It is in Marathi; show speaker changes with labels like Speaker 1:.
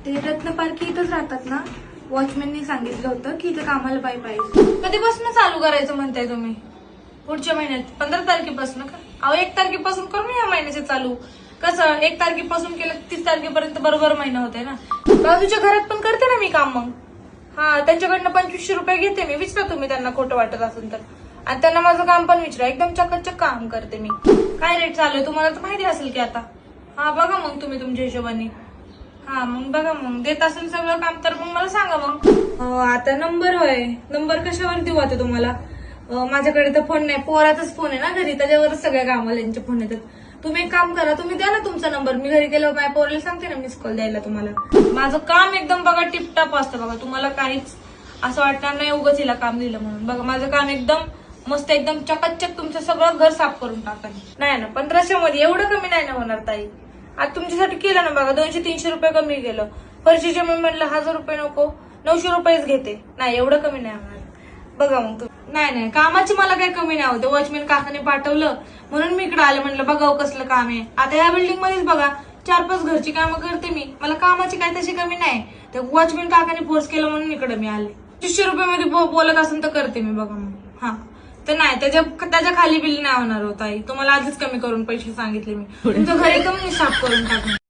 Speaker 1: ते रत्न पार्क इथंच राहतात ना? वॉचमॅननी सांगितलं होतं की इथं कामाला बाई पाहिजे. कधीपासून चालू करायचं म्हणताय तुम्ही? पुढच्या महिन्यात 15 तारखेपासून का? अहो 1 तारखेपासून करू या महिन्याचे चालू. कसं 1 तारखेपासून केलं 30 तारखेपर्यंत बरोबर महिना होते ना. बाजूच्या घरात पण करते ना मी काम मग. हा, त्यांच्याकडनं 2500 रुपये घेते मी. विचारा तुम्ही त्यांना खोटं वाटत असेल तर. आणि त्यांना माझं काम पण विचारा. एकदम चकाचक काम करते मी. काय रेट चालू आहे तुम्हाला तर माहिती असेल की आता. हा बघा मग तुम्ही तुमच्या हिशोबाने. हा मग बघा मग देत असेल सगळं काम तर मग मला सांगा मग. आता नंबर होय. नंबर कशावर देऊ आता तुम्हाला? माझ्याकडे तर फोन नाही. पोराचाच फोन आहे ना घरी, त्याच्यावरच सगळ्या कामाला यांचे फोन येतात. तुम्ही एक काम करा, तुम्ही द्या ना तुमचा नंबर. मी घरी गेलो माझ्या पोराला सांगते ना मिस कॉल द्यायला तुम्हाला. माझं काम एकदम बघा टिपटॉप असतं बघा. तुम्हाला काहीच असं वाटणार नाही उगाच हिला काम दिलं म्हणून. बघा माझं काम एकदम मस्त, एकदम चकाचक तुमचं सगळं घर साफ करून टाका. नाही ना 1500 मध्ये एवढं कमी नाही ना होणार ताई. आज तुमच्यासाठी केलं ना बघा. 200-300 रुपये कमी गेलं. फरशीचे मी म्हटलं 1000 रुपये नको, 900 रुपयेच घेते. नाही एवढं कमी नाही होणार. बघा मग नाही कामाची मला काही कमी नाही होते. वॉचमॅन काकाने पाठवलं म्हणून मी इकडे आले. म्हणलं बघाव कसलं काम आहे. आता या बिल्डिंग मध्येच बघा 4-5 घरची कामं करते मी. मला कामाची काही तशी कमी नाही. ते वॉचमॅन काकाने फोर्स केलं म्हणून इकडे मी आले. 200 रुपये मध्ये बोलत असेल तर करते मी. बघा मग. हा तर नाही त्याच्या खाली बिल नाही होणार होता. तुम्हाला आधीच कमी करून पैसे सांगितले मी. तुमचं घर एकदम साफ करून टाकणार.